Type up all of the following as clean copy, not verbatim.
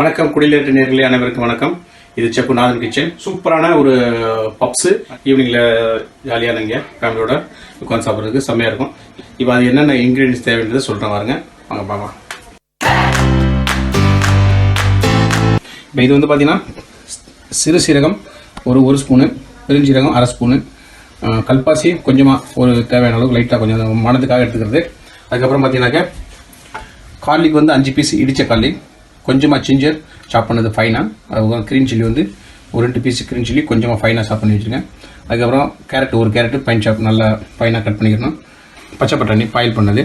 வணக்கம் குடிலேற்ற நேர்களே அனைவருக்கும் வணக்கம். இது செஃப்நாதன் கிச்சன். சூப்பரான ஒரு பப்ஸ் ஈவினிங்ல ஜாலியா நீங்க ஃபேமிலியோட உட்காந்து சாப்பிட்றதுக்கு செம்மையா இருக்கும். இப்போ அது என்னென்ன இன்கிரீடியன்ஸ் தேவைன்றதை சொல்றேன் பாருங்க. வாங்க பார்க்கலாம். இப்போ இது வந்து பார்த்தீங்கன்னா சிறு சீரகம் ஒரு ஸ்பூனு, பெருஞ்சீரகம் அரை ஸ்பூனு, கல்பாசி கொஞ்சமாக ஒரு தேவையான அளவுக்கு லைட்டாக கொஞ்சம் மனத்துக்காக எடுத்துக்கிறது. அதுக்கப்புறம் பார்த்தீங்கன்னாக்க கார்லிக் வந்து 5 பீஸ் இடித்த கார்லிக், கொஞ்சமாக ஜிஞ்சர் சாப் பண்ணது ஃபைனாக, அதுக்கப்புறம் க்ரீன் சில்லி வந்து ஒரு 2 பீஸ் க்ரீன் சில்லி கொஞ்சமாக ஃபைனாக சாப் பண்ணி வச்சுருக்கேன். அதுக்கப்புறம் ஒரு கேரட்டு பைன் சாப் நல்லா ஃபைனாக கட் பண்ணிக்கணும். பச்சை பட்டாணி பாயில் பண்ணது,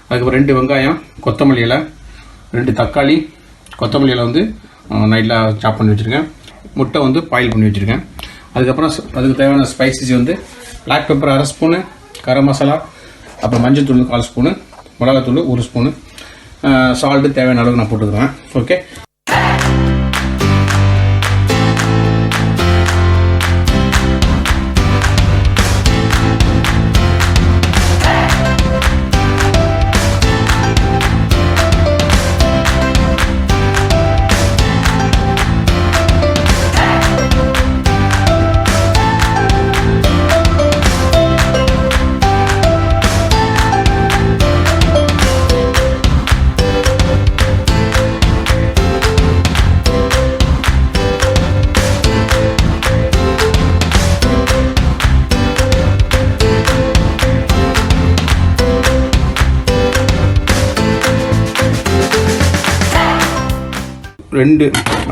அதுக்கப்புறம் 2 வெங்காயம், கொத்தமல்லி இலை, 2 தக்காளி, கொத்தமல்லி இலை வந்து நைட்டில் சாப் பண்ணி வச்சுருக்கேன். முட்டை வந்து பாயில் பண்ணி வச்சுருக்கேன். அதுக்கப்புறம் அதுக்கு தேவையான ஸ்பைசஸ் வந்து பிளாக் பெப்பர் அரை ஸ்பூனு, கரம் மசாலா, அப்புறம் மஞ்சள் தூள் 1/4 ஸ்பூனு, மிளகாத்தூள் 1 ஸ்பூனு, சால்ட்டு தேவையான அளவுக்கு நான் போட்டுக்கிறேன். ஓகே,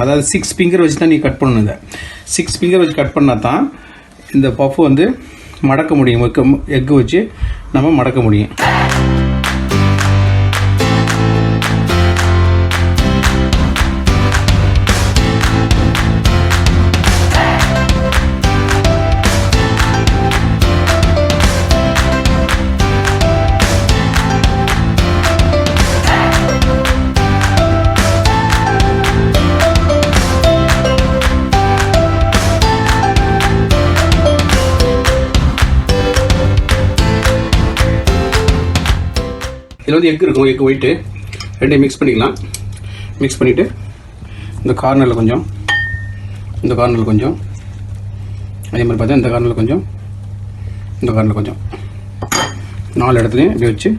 அதாவது 6 ஃபிங்கர் வச்சு தான் நீ கட் பண்ணணும். இந்த 6 ஃபிங்கர் வச்சு கட் பண்ணால் தான் இந்த பஃப் வந்து மடக்க முடியும். எக்கு வச்சு நம்ம மடக்க முடியும். இதில் வந்து எக் இருக்கும், எக் ஒயிட்டு ரெண்டையும் மிக்ஸ் பண்ணிக்கலாம். மிக்ஸ் பண்ணிவிட்டு இந்த கார்னரில் கொஞ்சம், இந்த கார்னரில் கொஞ்சம், அதே மாதிரி பார்த்தா இந்த கார்னரில் கொஞ்சம், இந்த கார்னரில் கொஞ்சம், 4 இடத்துலையும் இப்படி வச்சு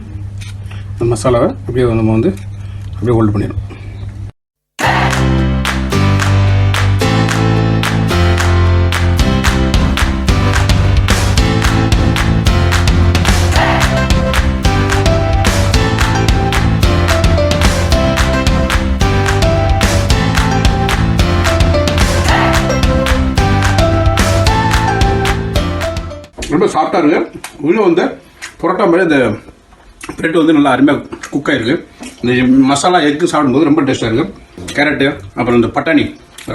இந்த மசாலாவை அப்படியே நம்ம வந்து அப்படியே ஹோல்டு பண்ணிடணும். ரொம்ப சாஃப்டாக இருக்குது. உள்ளே வந்து புரோட்டா மாதிரி இந்த பிரெட் வந்து நல்லா அருமையாக குக் ஆகிருக்கு. இந்த மசாலா எக்கு சாப்பிடும்போது ரொம்ப டேஸ்ட்டாக இருக்குது. கேரட்டு அப்புறம் இந்த பட்டாணி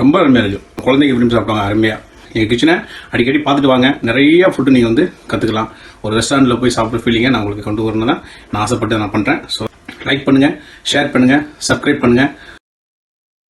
ரொம்ப அருமையாக இருக்குது. குழந்தைங்க விரும்பி சாப்பிடுவாங்க அருமையாக. எங்கள் கிச்சனை அடிக்கடி பார்த்துட்டு வாங்க. நிறைய ஃபுட்டு நீங்கள் வந்து கற்றுக்கலாம். ஒரு ரெஸ்டாரண்ட்டில் போய் சாப்பிட்ற ஃபீலிங்கை நான் உங்களுக்கு கொண்டு வரணும் தான் நான் ஆசைப்பட்டு நான் பண்ணுறேன். ஸோ லைக் பண்ணுங்கள், ஷேர் பண்ணுங்கள், சப்ஸ்கிரைப் பண்ணுங்கள்.